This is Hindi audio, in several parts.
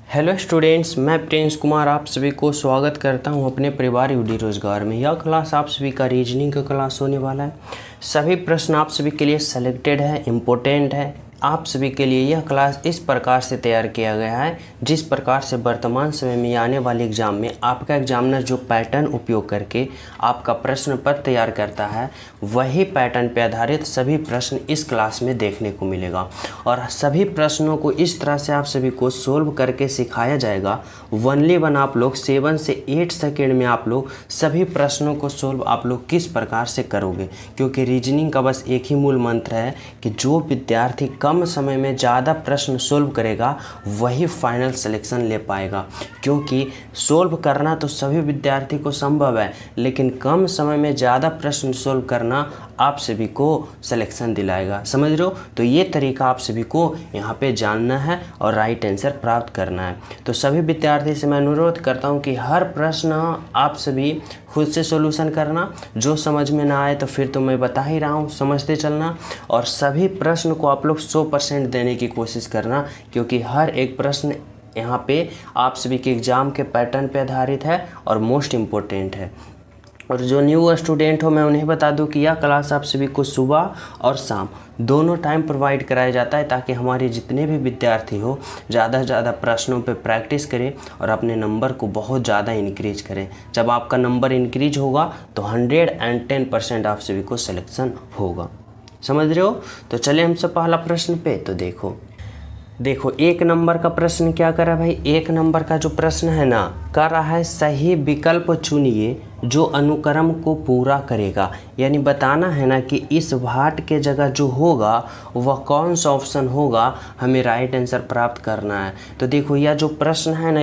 हेलो स्टूडेंट्स, मैं प्रिंस कुमार आप सभी को स्वागत करता हूं अपने परिवार यूडी रोजगार में। यह क्लास आप सभी का रीजनिंग का क्लास होने वाला है। सभी प्रश्न आप सभी के लिए सेलेक्टेड है, इम्पोर्टेंट है। आप सभी के लिए यह क्लास इस प्रकार से तैयार किया गया है जिस प्रकार से वर्तमान समय में आने वाले एग्जाम में आपका एग्जामिनर जो पैटर्न उपयोग करके आपका प्रश्न पत्र तैयार करता है, वही पैटर्न पर आधारित सभी प्रश्न इस क्लास में देखने को मिलेगा। और सभी प्रश्नों को इस तरह से आप सभी को सोल्व करके सिखाया जाएगा। वनली वन आप लोग 7 से 8 सेकेंड में आप लोग सभी प्रश्नों को सोल्व आप लोग किस प्रकार से करोगे, क्योंकि रीजनिंग का बस एक ही मूल मंत्र है कि जो विद्यार्थी कम समय में ज़्यादा प्रश्न सोल्व करेगा वही फाइनल सिलेक्शन ले पाएगा। क्योंकि सोल्व करना तो सभी विद्यार्थी को संभव है, लेकिन कम समय में ज़्यादा प्रश्न सोल्व करना आप सभी को सिलेक्शन दिलाएगा। समझ रहे हो? तो ये तरीका आप सभी को यहाँ पे जानना है और राइट आंसर प्राप्त करना है। तो सभी विद्यार्थी से मैं अनुरोध करता हूँ कि हर प्रश्न आप सभी खुद से सॉल्यूशन करना। जो समझ में ना आए तो फिर तो मैं बता ही रहा हूँ, समझते चलना। और सभी प्रश्न को आप लोग 100% देने की कोशिश करना, क्योंकि हर एक प्रश्न यहाँ पे आप सभी के एग्ज़ाम के पैटर्न पे आधारित है और मोस्ट इम्पोर्टेंट है। और जो न्यू स्टूडेंट हो मैं उन्हें बता दूं कि यह क्लास आप सभी को सुबह और शाम दोनों टाइम प्रोवाइड कराया जाता है, ताकि हमारे जितने भी विद्यार्थी हो ज़्यादा से ज़्यादा प्रश्नों पे प्रैक्टिस करें और अपने नंबर को बहुत ज़्यादा इंक्रीज करें। जब आपका नंबर इंक्रीज होगा तो 110% आप सभी को सिलेक्शन होगा। समझ रहे हो? तो चले हम सब पहला प्रश्न पे। तो देखो 1 नंबर का प्रश्न क्या कर रहा है भाई। 1 नंबर का जो प्रश्न है ना, कर रहा है सही विकल्प चुनिए जो अनुक्रम को पूरा करेगा। यानी बताना है ना कि इस भाट के जगह जो होगा वह कौन सा ऑप्शन होगा, हमें राइट आंसर प्राप्त करना है। तो देखो यह जो प्रश्न है ना,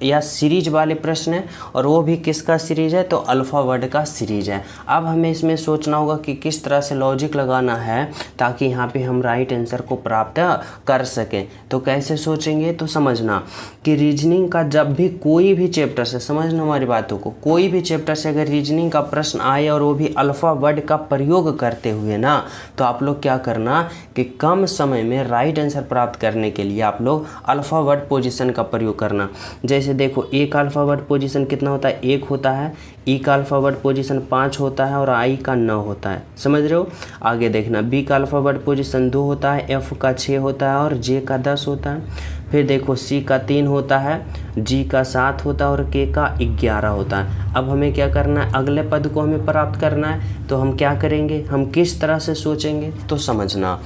यह सीरीज वाले प्रश्न है, और वो भी किसका सीरीज है, तो अल्फ़ावर्ड का सीरीज है। अब हमें इसमें सोचना होगा कि किस तरह से लॉजिक लगाना है ताकि यहाँ पे हम राइट आंसर को प्राप्त कर सकें। तो कैसे सोचेंगे, तो समझना कि रीजनिंग का जब भी कोई भी चैप्टर से, समझना हमारी बातों को, कोई भी चैप्टर से अगर रीजनिंग का प्रश्न आए और वो भी अल्फ़ावर्ड का प्रयोग करते हुए ना, तो आप लोग क्या करना कि कम समय में राइट आंसर प्राप्त करने के लिए आप लोग अल्फ़ावर्ड पोजीशन का प्रयोग करना। जैसे देखो ए का अल्फ़ावर्ड पोजीशन कितना होता है, 1 होता है। ई का अल्फ़ावर्ड पोजीशन 5 होता है और आई का 9 होता है। समझ रहे हो? आगे देखना, बी का अल्फ़ावर्ड पोजीशन 2 होता है, एफ का 6 होता है और जे का 10 होता है। फिर देखो सी का 3 होता है, जी का 7 होता है और के का 11 होता है। अब हमें क्या करना है, अगले पद को हमें प्राप्त करना है। तो हम क्या करेंगे, हम किस तरह से सोचेंगे, तो समझना।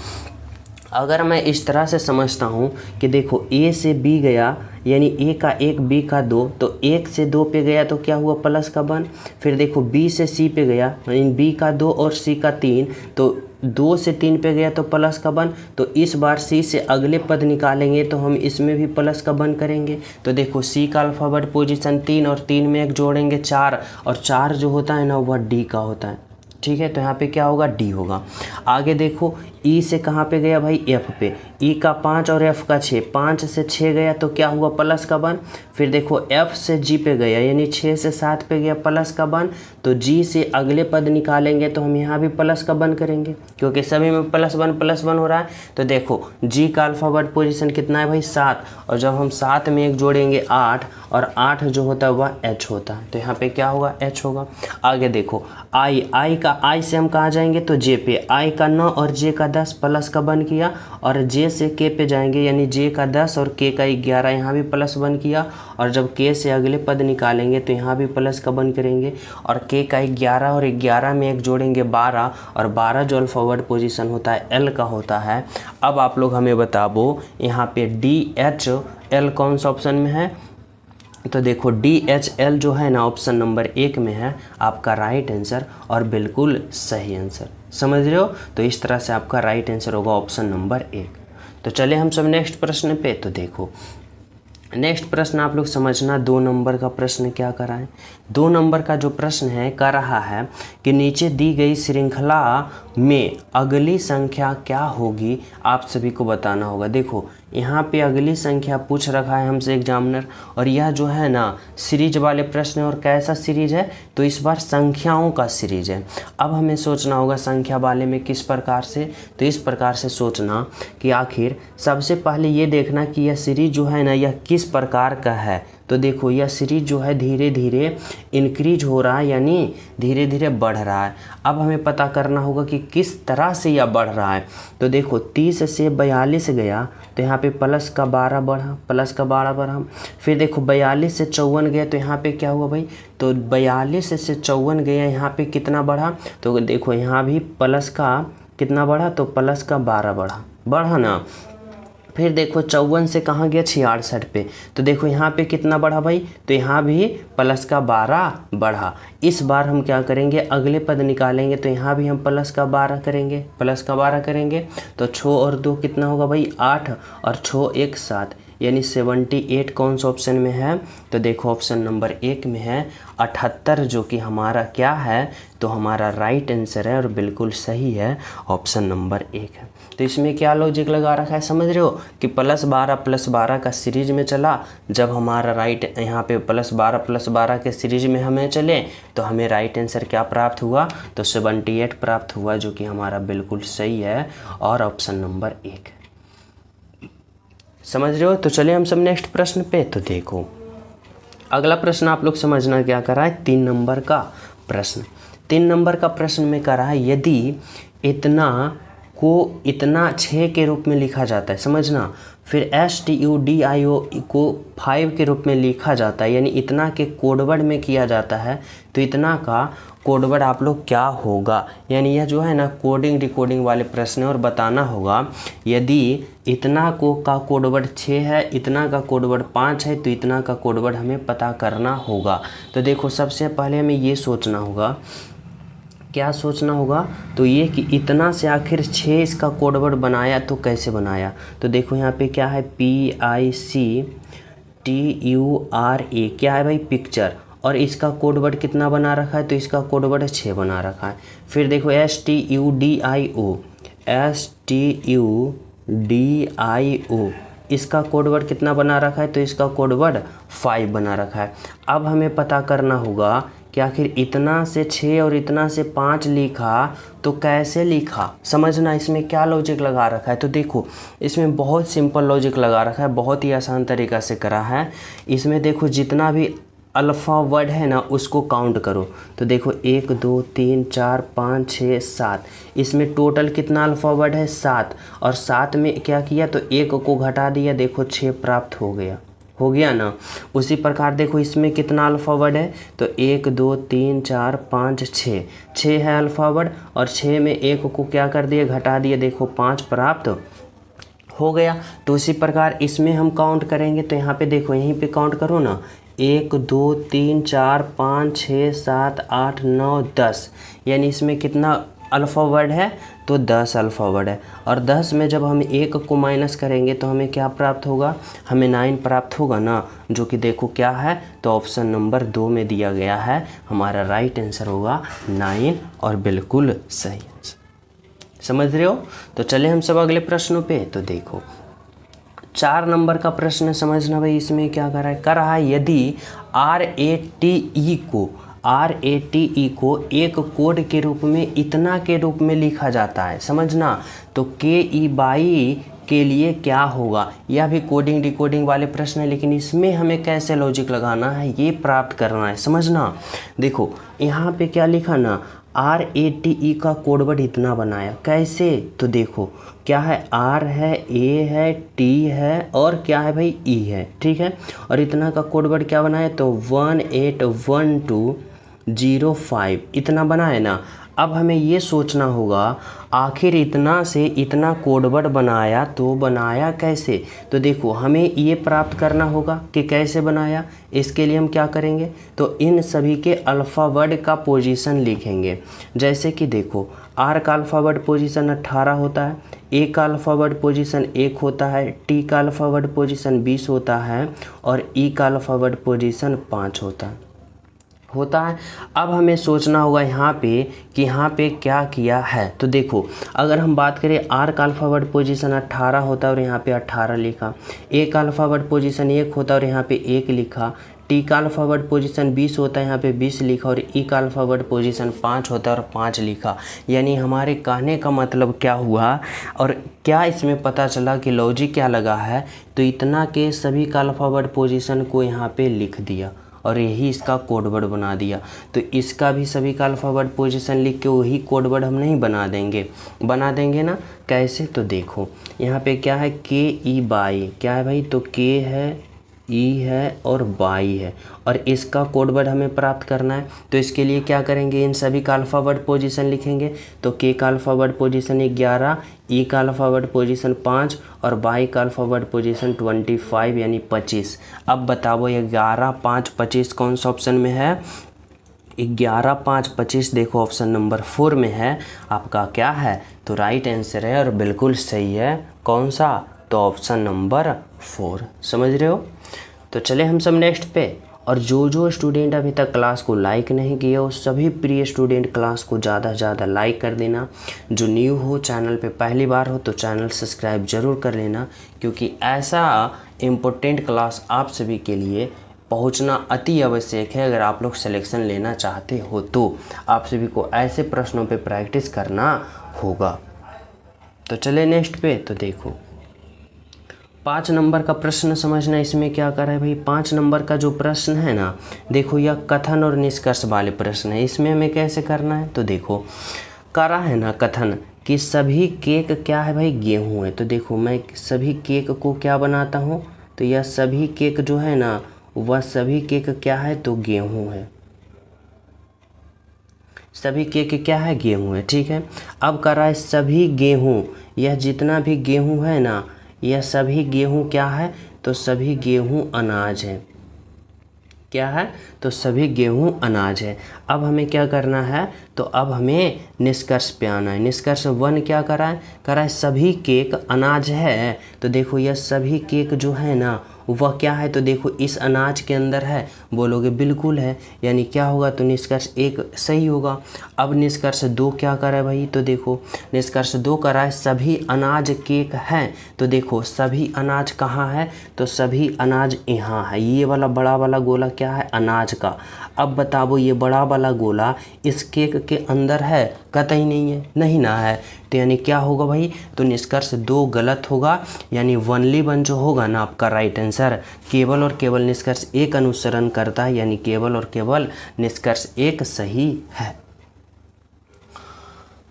अगर मैं इस तरह से समझता हूँ कि देखो ए से बी गया, यानी ए का 1 बी का 2, तो 1 से 2 पे गया तो क्या हुआ, प्लस का 1। फिर देखो बी से सी पे गया, यानी बी का 2 और सी का 3, तो 2 से 3 पे गया तो प्लस का 1। तो इस बार सी से अगले पद निकालेंगे तो हम इसमें भी प्लस का 1 करेंगे। तो देखो सी का अल्फ़ावर्ड पोजीशन 3 और 3 में 1 जोड़ेंगे 4, और 4 जो होता है ना वह डी का होता है। ठीक है, तो यहाँ पे क्या होगा, डी होगा। आगे देखो ई से कहाँ पे गया भाई, एफ पे। ई का 5 और एफ का 6, 5 से 6 गया तो क्या हुआ, प्लस का 1। फिर देखो एफ से जी पे गया, यानी 6 से 7 पे गया, प्लस का 1। तो जी से अगले पद निकालेंगे तो हम यहाँ भी प्लस का 1 करेंगे, क्योंकि सभी में +1 हो रहा है। तो देखो जी का अल्फ़ावर्ड पोजीशन कितना है भाई, 7, और जब हम 7 में 1 जोड़ेंगे 8, और 8 जो होता है वह एच होता है। तो यहाँ पे क्या होगा, एच होगा। आगे देखो आई से हम कहाँ जाएंगे, तो जे पे। आई का 9 और जे का 10, प्लस का 1 किया, और जे से के पे जाएंगे, यानी जे का 10 और के का 11, यहाँ भी +1 किया। और जब के से अगले पद निकालेंगे तो यहाँ भी प्लस का 1 करेंगे, और के का 11 और 11 में 1 जोड़ेंगे 12, और 12 जो अल्फ़ावर्ड पोजीशन होता है एल का होता है। अब आप लोग हमें बताओ यहाँ पे डी एच एल कौन सा ऑप्शन में है, तो देखो डी एच एल जो है ना ऑप्शन नंबर 1 में है आपका राइट आंसर, और बिल्कुल सही आंसर। समझ रहे हो? तो इस तरह से आपका राइट आंसर होगा ऑप्शन नंबर 1। तो चले हम सब नेक्स्ट प्रश्न पे। तो देखो नेक्स्ट प्रश्न आप लोग समझना, 2 नंबर का प्रश्न क्या कर रहा है। 2 नंबर का जो प्रश्न है कर रहा है कि नीचे दी गई श्रृंखला में अगली संख्या क्या होगी, आप सभी को बताना होगा। देखो यहाँ पे अगली संख्या पूछ रखा है हमसे एग्जामिनर, और यह जो है ना सीरीज वाले प्रश्न है। और कैसा सीरीज है, तो इस बार संख्याओं का सीरीज है। अब हमें सोचना होगा संख्या वाले में किस प्रकार से, तो इस प्रकार से सोचना कि आखिर सबसे पहले ये देखना कि यह सीरीज जो है ना यह किस किस प्रकार का है। तो देखो यह सीरीज जो है धीरे धीरे इंक्रीज हो रहा है, यानी धीरे धीरे बढ़ रहा है। अब हमें पता करना होगा कि किस तरह से यह बढ़ रहा है। तो देखो 30 से 42 गया तो यहाँ पे प्लस का 12 बढ़ा, प्लस का 12 बढ़ा। फिर देखो 42 से 54 गया तो यहाँ पे क्या हुआ भाई, तो 42 से 54 गया, यहाँ पे कितना बढ़ा, तो देखो यहाँ भी प्लस का कितना बढ़ा, तो प्लस का 12 बढ़ा ना। फिर देखो 54 से कहाँ गया, 66 पे, तो देखो यहाँ पे कितना बढ़ा भाई, तो यहाँ भी प्लस का 12 बढ़ा। इस बार हम क्या करेंगे, अगले पद निकालेंगे, तो यहाँ भी हम प्लस का 12 करेंगे, प्लस का 12 करेंगे, तो 6 और 2 कितना होगा भाई, 8 और 6 1 7, यानी 78 कौन सा ऑप्शन में है, तो देखो ऑप्शन नंबर 1 में है 78, जो कि हमारा क्या है, तो हमारा राइट आंसर है और बिल्कुल सही है, ऑप्शन नंबर 1 है। तो इसमें क्या लॉजिक लगा रखा है, समझ रहे हो कि +12 का सीरीज में चला, जब हमारा राइट यहाँ पे +12 के सीरीज में हमें चले तो हमें राइट आंसर क्या प्राप्त हुआ, तो 78 प्राप्त हुआ, जो कि हमारा बिल्कुल सही है और ऑप्शन नंबर 1 है। समझ रहे हो। तो चलिए हम सब नेक्स्ट प्रश्न पे। तो देखो अगला प्रश्न आप लोग समझना क्या कर रहा है, 3 नंबर का प्रश्न। 3 नंबर का प्रश्न में कर रहा है, यदि इतना को इतना 6 के रूप में लिखा जाता है, समझना, फिर STUDIO को 5 के रूप में लिखा जाता है, यानी इतना के कोडवर्ड में किया जाता है, तो इतना का कोडवर्ड आप लोग क्या होगा। यानी यह जो है ना कोडिंग डिकोडिंग वाले प्रश्न है, और बताना होगा यदि इतना को का कोडवर्ड 6 है, इतना का कोडवर्ड 5 है, तो इतना का कोडवर्ड हमें पता करना होगा। तो देखो सबसे पहले हमें ये सोचना होगा, क्या सोचना होगा, तो ये कि इतना से आखिर 6 इसका कोडवर्ड बनाया, तो कैसे बनाया। तो देखो यहाँ पे क्या है, PICTURA, क्या है भाई, पिक्चर, और इसका कोडवर्ड कितना बना रखा है, तो इसका कोडवर्ड 6 बना रखा है। फिर देखो STUDIO, इसका कोडवर्ड कितना बना रखा है, तो इसका कोडवर्ड 5 बना रखा है। अब हमें पता करना होगा कि आखिर इतना से 6 और इतना से 5 लिखा तो कैसे लिखा, समझना इसमें क्या लॉजिक लगा रखा है। तो देखो इसमें बहुत सिंपल लॉजिक लगा रखा है, बहुत ही आसान तरीक़ा से करा है। इसमें देखो जितना भी अल्फ़ा वर्ड है ना उसको काउंट करो। तो देखो 1 2 3 4 5 6 7, इसमें टोटल कितना अल्फ़ा वर्ड है, 7, और 7 में क्या किया, तो 1 को घटा दिया, देखो 6 प्राप्त हो गया ना। उसी प्रकार देखो इसमें कितना अल्फ़ा वर्ड है, तो 1 2 3 4 5 6 है अल्फ़ा वर्ड, और 6 में 1 को क्या कर दिया, घटा दिया, देखो 5 प्राप्त हो गया। तो उसी प्रकार इसमें हम काउंट करेंगे, तो यहाँ पे देखो यहीं पे काउंट करो ना, 1 2 3 4 5 6 7 8 9 10, यानी इसमें कितना अल्फ़ा वर्ड है, तो 10 अल्फ़ा वर्ड है। और 10 में जब हम 1 को माइनस करेंगे तो हमें क्या प्राप्त होगा, हमें 9 प्राप्त होगा ना, जो कि देखो क्या है, तो ऑप्शन नंबर 2 में दिया गया है, हमारा राइट आंसर होगा 9 और बिल्कुल सही आंसर। समझ रहे हो। तो चले हम सब अगले प्रश्नों पे। तो देखो 4 नंबर का प्रश्न समझना भाई, इसमें क्या कर रहा है, यदि RATE को एक कोड के रूप में इतना के रूप में लिखा जाता है, समझना, तो KE/BY के लिए क्या होगा। यह भी कोडिंग डिकोडिंग वाले प्रश्न है, लेकिन इसमें हमें कैसे लॉजिक लगाना है ये प्राप्त करना है, समझना। देखो यहाँ पे क्या लिखा ना, RATE का कोडवर्ड इतना बनाया, कैसे, तो देखो क्या है, R है, A है, T है, और क्या है भाई, E है, ठीक है। और इतना का कोडवर्ड क्या बनाया, तो 181205 इतना बनाया ना। अब हमें ये सोचना होगा आखिर इतना से इतना कोडवर्ड बनाया तो बनाया कैसे। तो देखो हमें ये प्राप्त करना होगा कि कैसे बनाया। इसके लिए हम क्या करेंगे, तो इन सभी के अल्फ़ा वर्ड का पोजीशन लिखेंगे। जैसे कि देखो R का अल्फ़ा वर्ड पोजीशन 18 होता है, A का अल्फ़ा वर्ड पोजीशन 1 होता है, T का अल्फ़ा वर्ड पोजीशन 20 होता है, और E का अल्फ़ा वर्ड पोजीशन 5 होता है। अब हमें सोचना होगा यहाँ पे कि यहाँ पे क्या किया है। तो देखो अगर हम बात करें, R का अल्फ़ा वर्ड पोजीशन 18 होता है और यहाँ पे 18 लिखा, A का अल्फ़ा वर्ड पोजीशन 1 होता है और यहाँ पे 1 लिखा, टी का अल्फ़ाबेट पोजीशन 20 होता है, यहाँ पे 20 लिखा, और ई का अल्फ़ाबेट पोजीशन 5 होता है और 5 लिखा। यानी हमारे कहने का मतलब क्या हुआ और क्या इसमें पता चला कि लॉजिक क्या लगा है, तो इतना के सभी का अल्फ़ाबेट पोजीशन को यहाँ पे लिख दिया और यही इसका कोड वर्ड बना दिया। तो इसका भी सभी का अल्फ़ाबेट पोजीशन लिख के वही कोड वर्ड हम नहीं बना देंगे ना। कैसे, तो देखो यहाँ पे क्या है, के ई बाई, क्या है भाई, तो के है, ई है और बाई है, और इसका कोड वर्ड हमें प्राप्त करना है। तो इसके लिए क्या करेंगे, इन सभी का अल्फ़ाबेट पोजीशन लिखेंगे। तो के का अल्फ़ाबेट पोजीशन 11, ई का अल्फ़ाबेट पोजीशन 5 और बाई का अल्फ़ाबेट पोजीशन 25 यानी 25। अब बताओ 11, 5, 25 कौन सा ऑप्शन में है? 11, 5, 25 देखो ऑप्शन नंबर 4 में है आपका। क्या है, तो राइट आंसर है और बिल्कुल सही है। कौन सा? तो ऑप्शन नंबर 4। समझ रहे हो? तो चले हम सब नेक्स्ट पे। और जो स्टूडेंट अभी तक क्लास को लाइक नहीं किए हो, सभी प्रिय स्टूडेंट क्लास को ज़्यादा से ज़्यादा लाइक कर देना। जो न्यू हो चैनल पे पहली बार हो तो चैनल सब्सक्राइब ज़रूर कर लेना, क्योंकि ऐसा इम्पोर्टेंट क्लास आप सभी के लिए पहुंचना अति आवश्यक है। अगर आप लोग सिलेक्शन लेना चाहते हो तो आप सभी को ऐसे प्रश्नों पे प्रैक्टिस करना होगा। तो चले नेक्स्ट पे। तो देखो 5 नंबर का प्रश्न समझना, इसमें क्या करा है भाई। 5 नंबर का जो प्रश्न है ना, देखो यह कथन और निष्कर्ष वाले प्रश्न है। इसमें हमें कैसे करना है, तो देखो करा है ना कथन कि सभी केक क्या है भाई, गेहूं है। तो देखो मैं सभी केक को क्या बनाता हूँ, तो यह सभी केक जो है ना, वह सभी केक क्या है, तो गेहूं है। सभी केक क्या है, गेहूं है। ठीक है, अब कर रहा है सभी गेहूं, यह जितना भी गेहूं है ना, यह सभी गेहूं क्या है, तो सभी गेहूं अनाज है। क्या है, तो सभी गेहूं अनाज है। अब हमें क्या करना है, तो अब हमें निष्कर्ष पे आना है। निष्कर्ष 1 क्या करा है सभी केक अनाज है। तो देखो यह सभी केक जो है ना, वह क्या है, तो देखो इस अनाज के अंदर है। बोलोगे बिल्कुल है, यानी क्या होगा, तो निष्कर्ष 1 सही होगा। अब निष्कर्ष 2 क्या करा है भाई, तो देखो निष्कर्ष 2 करा है सभी अनाज केक हैं। तो देखो सभी अनाज कहाँ है, तो सभी अनाज यहाँ है। ये वाला बड़ा वाला गोला क्या है, अनाज का। अब बताओ ये बड़ा वाला गोला इस केक के अंदर है, कतई नहीं है, नहीं ना है। तो यानी क्या होगा भाई, तो निष्कर्ष 2 गलत होगा। यानी ओनली 1 जो होगा ना आपका राइट आंसर, केवल और केवल निष्कर्ष 1 अनुसरण करता है, यानी केवल और केवल निष्कर्ष 1 सही है।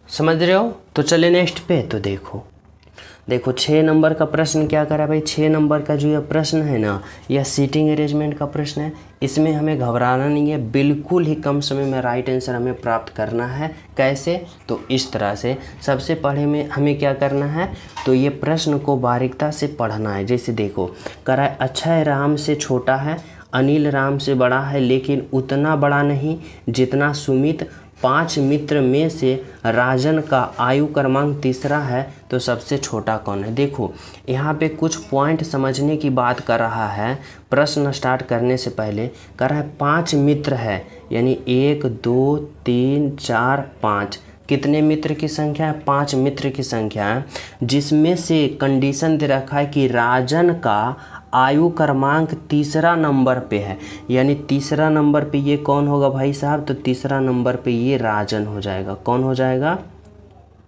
समझ रहे हो? तो चले नेक्स्ट पे। तो देखो 6 नंबर का प्रश्न क्या करा भाई। 6 नंबर का जो यह प्रश्न है ना, यह सीटिंग अरेंजमेंट का प्रश्न है। इसमें हमें घबराना नहीं है, बिल्कुल ही कम समय में राइट आंसर हमें प्राप्त करना है। कैसे, तो इस तरह से सबसे पहले में हमें क्या करना है, तो ये प्रश्न को बारीकता से पढ़ना है। जैसे देखो करा है अक्षय राम से छोटा है, अनिल राम से बड़ा है, लेकिन उतना बड़ा नहीं जितना सुमित। 5 मित्र में से राजन का आयु क्रमांक तीसरा है, तो सबसे छोटा कौन है। देखो यहाँ पे कुछ पॉइंट समझने की बात कर रहा है। प्रश्न स्टार्ट करने से पहले कर रहा है 5 मित्र है, यानी 1 2 3 4 5। कितने मित्र की संख्या है, 5 मित्र की संख्या है, जिसमें से कंडीशन दे रखा है कि राजन का आयु क्रमांक तीसरा नंबर पे है। यानी तीसरा नंबर पे ये कौन होगा भाई साहब, तो तीसरा नंबर पे ये राजन हो जाएगा। कौन हो जाएगा,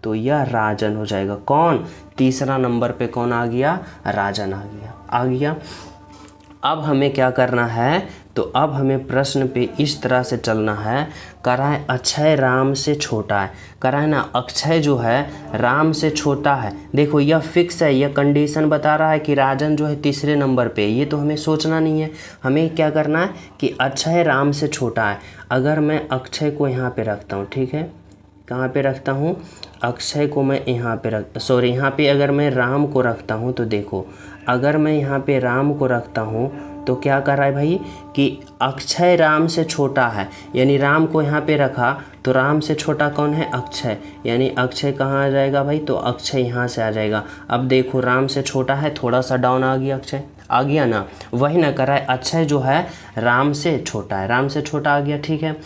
तो यह राजन हो जाएगा। कौन, तीसरा नंबर पे कौन आ गया, राजन आ गया। अब हमें क्या करना है, तो अब हमें प्रश्न पे इस तरह से चलना है। करा है अक्षय राम से छोटा है, करा है ना अक्षय जो है राम से छोटा है। देखो यह फिक्स है, यह कंडीशन बता रहा है कि राजन जो है तीसरे नंबर पे। ये तो हमें सोचना नहीं है, हमें क्या करना है कि अक्षय राम से छोटा है। अगर मैं अक्षय को यहाँ पे रखता हूँ, ठीक है, कहाँ पे रखता हूँ, अक्षय को मैं यहाँ पे यहाँ पे अगर मैं राम को रखता हूँ, तो देखो अगर मैं यहाँ पे राम को रखता हूँ तो क्या कर रहा है भाई कि अक्षय राम से छोटा है, यानी राम को यहाँ पे रखा तो राम से छोटा कौन है? अक्षय, यानी अक्षय कहाँ आ जाएगा भाई? तो अक्षय यहाँ से आ जाएगा। अब देखो राम से छोटा है, थोड़ा सा डाउन आ गया, अक्षय आ गया ना, वही ना करा है। अक्षय जो है राम से छोटा है, राम से छोटा आ गया, ठीक है।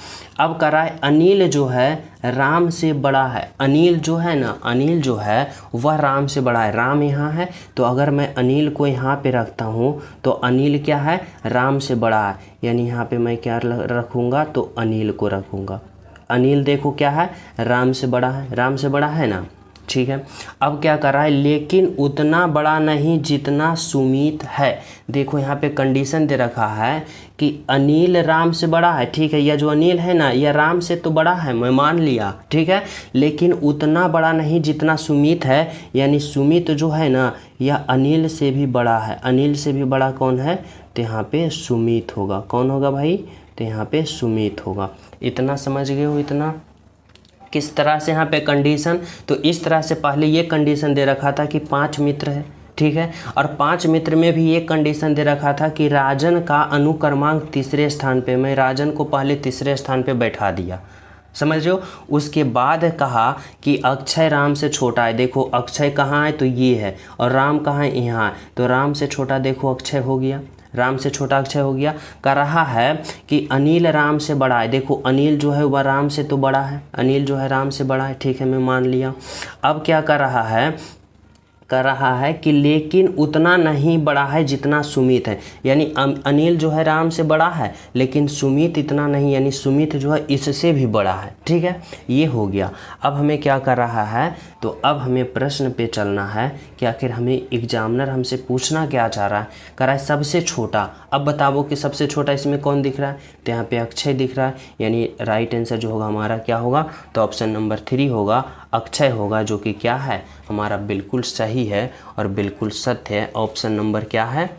अब करा है अनिल जो है राम से बड़ा है। अनिल जो है ना, अनिल जो है वह राम से बड़ा है। राम यहाँ है, तो अगर मैं अनिल को यहाँ पे रखता हूँ तो अनिल क्या है? राम से बड़ा है, यानी यहाँ पे मैं क्या रखूँगा? तो अनिल को रखूँगा। अनिल देखो क्या है? राम से बड़ा है, राम से बड़ा है ना, ठीक है। अब क्या कर रहा है? लेकिन उतना बड़ा नहीं जितना सुमित है। देखो यहाँ पे कंडीशन दे रखा है कि अनिल राम से बड़ा है, ठीक है। यह जो अनिल है ना, यह राम से तो बड़ा है, मैं मान लिया, ठीक है, लेकिन उतना बड़ा नहीं जितना सुमित है, यानी सुमित जो है ना यह अनिल से भी बड़ा है। अनिल से भी बड़ा कौन है? तो यहाँ पे सुमित होगा। कौन होगा भाई? तो यहाँ पे सुमित होगा। इतना समझ गए हो? इतना किस तरह से यहाँ पे कंडीशन, तो इस तरह से पहले ये कंडीशन दे रखा था कि 5 मित्र है, ठीक है, और 5 मित्र में भी एक कंडीशन दे रखा था कि राजन का अनुक्रमांक तीसरे स्थान पे, मैं राजन को पहले तीसरे स्थान पे बैठा दिया, समझ रहे हो। उसके बाद कहा कि अक्षय राम से छोटा है। देखो अक्षय कहाँ है? तो ये है, और राम कहाँ है? यहाँ है, तो राम से छोटा देखो अक्षय हो गया, राम से छोटा अक्षय हो गया। कह रहा है कि अनिल राम से बड़ा है। देखो अनिल जो है वह राम से तो बड़ा है, अनिल जो है राम से बड़ा है, ठीक है, मैं मान लिया। अब क्या कर रहा है? कर रहा है कि लेकिन उतना नहीं बड़ा है जितना सुमित है, यानी अनिल जो है राम से बड़ा है लेकिन सुमित इतना नहीं, यानी सुमित जो है इससे भी बड़ा है, ठीक है, ये हो गया। अब हमें क्या कर रहा है? तो अब हमें प्रश्न पे चलना है कि आखिर हमें एग्जामिनर हमसे पूछना क्या चाह रहा है। कह रहा है सबसे छोटा। अब बताओ कि सबसे छोटा इसमें कौन दिख रहा है? तो यहाँ पे अक्षय दिख रहा है, यानी राइट आंसर जो होगा हमारा क्या होगा? तो ऑप्शन नंबर 3 होगा, अक्षय होगा, जो कि क्या है हमारा बिल्कुल सही है और बिल्कुल सत्य है। ऑप्शन नंबर क्या है?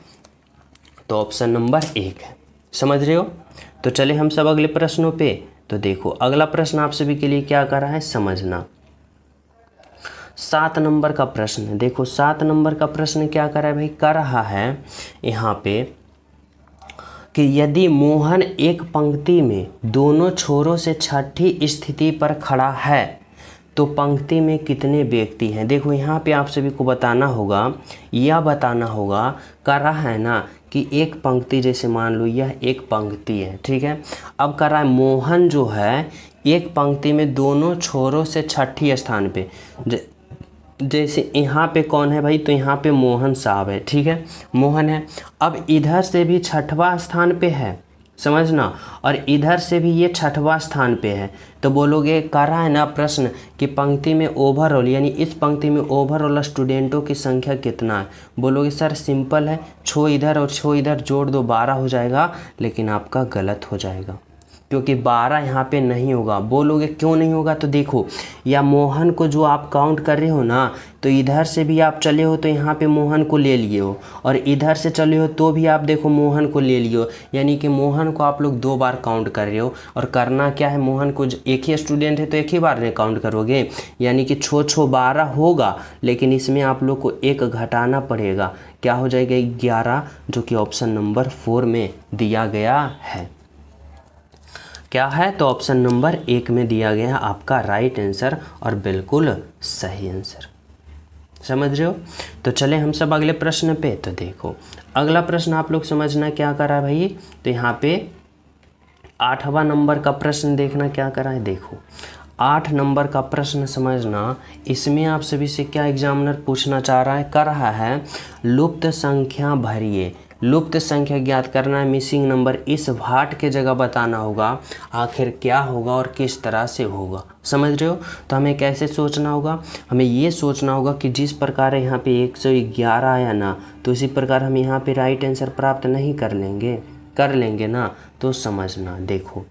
तो ऑप्शन नंबर 1 है। समझ रहे हो? तो चले हम सब अगले प्रश्नों पे। तो देखो अगला प्रश्न आप सभी के लिए क्या कर रहा है? समझना। 7 नंबर का प्रश्न है। देखो 7 नंबर का प्रश्न क्या कर रहा है भाई? कर रहा है यहाँ पे कि यदि मोहन एक पंक्ति में दोनों छोरों से छठी स्थिति पर खड़ा है तो पंक्ति में कितने व्यक्ति हैं? देखो यहाँ पे आप सभी को बताना होगा, यह बताना होगा, कर रहा है ना कि एक पंक्ति, जैसे मान लो यह एक पंक्ति है, ठीक है। अब कर रहा है मोहन जो है एक पंक्ति में दोनों छोरों से छठी स्थान पे, जैसे यहाँ पे कौन है भाई? तो यहाँ पे मोहन साहब है, ठीक है, मोहन है। अब इधर से भी छठवां स्थान पे है, समझना, और इधर से भी ये छठवां स्थान पे है। तो बोलोगे, कह रहा है ना प्रश्न कि पंक्ति में ओवरऑल, यानी इस पंक्ति में ओवरऑल स्टूडेंटों की संख्या कितना है? बोलोगे सर सिंपल है, छो इधर और छो इधर जोड़ दो 12 हो जाएगा, लेकिन आपका गलत हो जाएगा क्योंकि 12 यहाँ पे नहीं होगा। बोलोगे क्यों नहीं होगा? तो देखो या मोहन को जो आप काउंट कर रहे हो ना, तो इधर से भी आप चले हो तो यहाँ पे मोहन को ले लिए हो, और इधर से चले हो तो भी आप देखो मोहन को ले लिए हो, यानी कि मोहन को आप लोग 2 बार काउंट कर रहे हो। और करना क्या है? मोहन को एक ही स्टूडेंट है तो एक ही बार नहीं काउंट करोगे, यानी कि छो 12 होगा, लेकिन इसमें आप लोग को 1 घटाना पड़ेगा। क्या हो जाएगा? 11, जो कि ऑप्शन नंबर 4 में दिया गया है। क्या है? तो ऑप्शन नंबर 1 में दिया गया है आपका राइट आंसर और बिल्कुल सही आंसर। समझ रहे हो? तो चले हम सब अगले प्रश्न पे। तो देखो अगला प्रश्न आप लोग समझना क्या कर रहा है भाई? तो यहाँ पे 8वां नंबर का प्रश्न देखना क्या कर रहा है। देखो 8 नंबर का प्रश्न समझना, इसमें आप सभी से क्या एग्जामिनर पूछना चाह रहा है? कर रहा है लुप्त संख्या भरिए, लुप्त संख्या ज्ञात करना है, मिसिंग नंबर, इस भाट के जगह बताना होगा आखिर क्या होगा और किस तरह से होगा। समझ रहे हो? तो हमें कैसे सोचना होगा? हमें ये सोचना होगा कि जिस प्रकार यहाँ पे 111 आया ना, तो इसी प्रकार हम यहाँ पे राइट आंसर प्राप्त नहीं कर लेंगे ना। तो समझना, देखो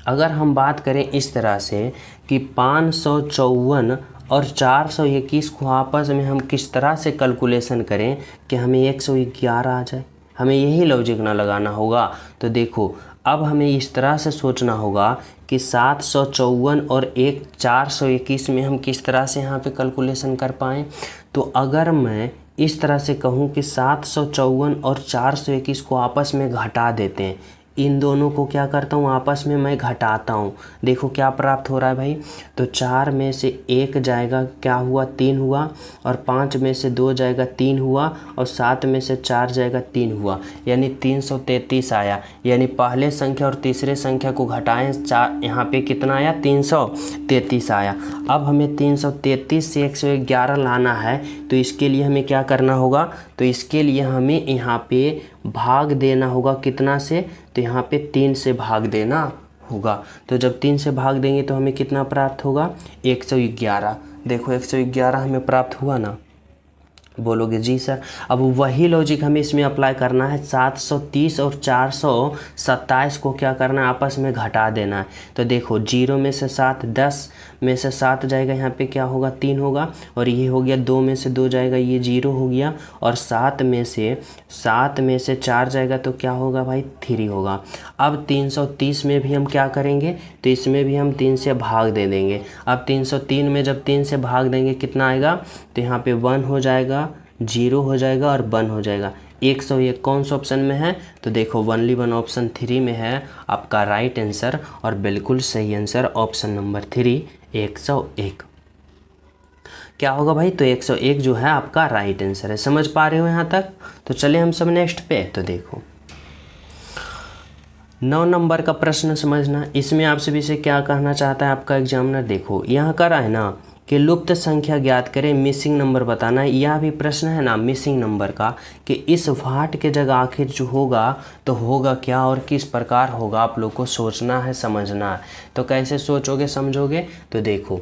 अगर हम बात करें इस तरह से कि 554 और 421 को आपस में हम किस तरह से कैलकुलेशन करें कि हमें 111 आ जाए, हमें यही लॉजिक ना लगाना होगा। तो देखो अब हमें इस तरह से सोचना होगा कि 754 और 421 में हम किस तरह से यहाँ पे कैलकुलेशन कर पाएँ। तो अगर मैं इस तरह से कहूँ कि 754 और 421 को आपस में घटा देते हैं, इन दोनों को क्या करता हूँ, आपस में मैं घटाता हूँ। देखो क्या प्राप्त हो रहा है भाई, तो 4 में से 1 जाएगा, क्या हुआ 3 हुआ, और 5 में से 2 जाएगा 3 हुआ, और 7 में से 4 जाएगा 3 हुआ, यानी 333 आया। यानी पहले संख्या और तीसरे संख्या को घटाएं, 4 यहाँ पे कितना आया 333 आया। अब हमें 333 से 111 लाना है, तो इसके लिए हमें क्या करना होगा, तो इसके लिए हमें यहाँ पे भाग देना होगा कितना से, तो यहाँ पे 3 से भाग देना होगा। तो जब 3 से भाग देंगे तो हमें कितना प्राप्त होगा, 111। देखो 111 हमें प्राप्त हुआ ना, बोलोगे जी सर। अब वही लॉजिक हमें इसमें अप्लाई करना है। 730 और 427 को क्या करना है, आपस में घटा देना है। तो देखो 0 में से 7, 10 में से 7 जाएगा, यहाँ पे क्या होगा 3 होगा, और ये हो गया 2 में से 2 जाएगा, ये 0 हो गया, और 7 में से 4 जाएगा तो क्या होगा भाई 3 होगा। अब 330 में भी हम क्या करेंगे, तो इसमें भी हम 3 से भाग दे देंगे। अब 303 में जब 3 से भाग देंगे कितना आएगा, तो यहाँ पे 1 हो जाएगा, 0 हो जाएगा और 1 हो जाएगा। 101 कौन सा ऑप्शन में है, तो देखो ओनली 1 ऑप्शन 3 में है आपका राइट आंसर, और बिल्कुल सही आंसर ऑप्शन नंबर 3 101। क्या होगा भाई, तो 101 जो है आपका राइट आंसर है। समझ पा रहे हो यहाँ तक। तो चले हम सब नेक्स्ट पे। तो देखो 9 नंबर का प्रश्न समझना, इसमें आप सभी से क्या कहना चाहता है आपका एग्जामिनर। देखो यहाँ कर रहा है ना कि लुप्त संख्या ज्ञात करें, मिसिंग नंबर बताना है। यह भी प्रश्न है ना मिसिंग नंबर का, कि इस वाट के जगह आखिर जो होगा तो होगा क्या और किस प्रकार होगा, आप लोग को सोचना है, समझना है। तो कैसे सोचोगे समझोगे, तो देखो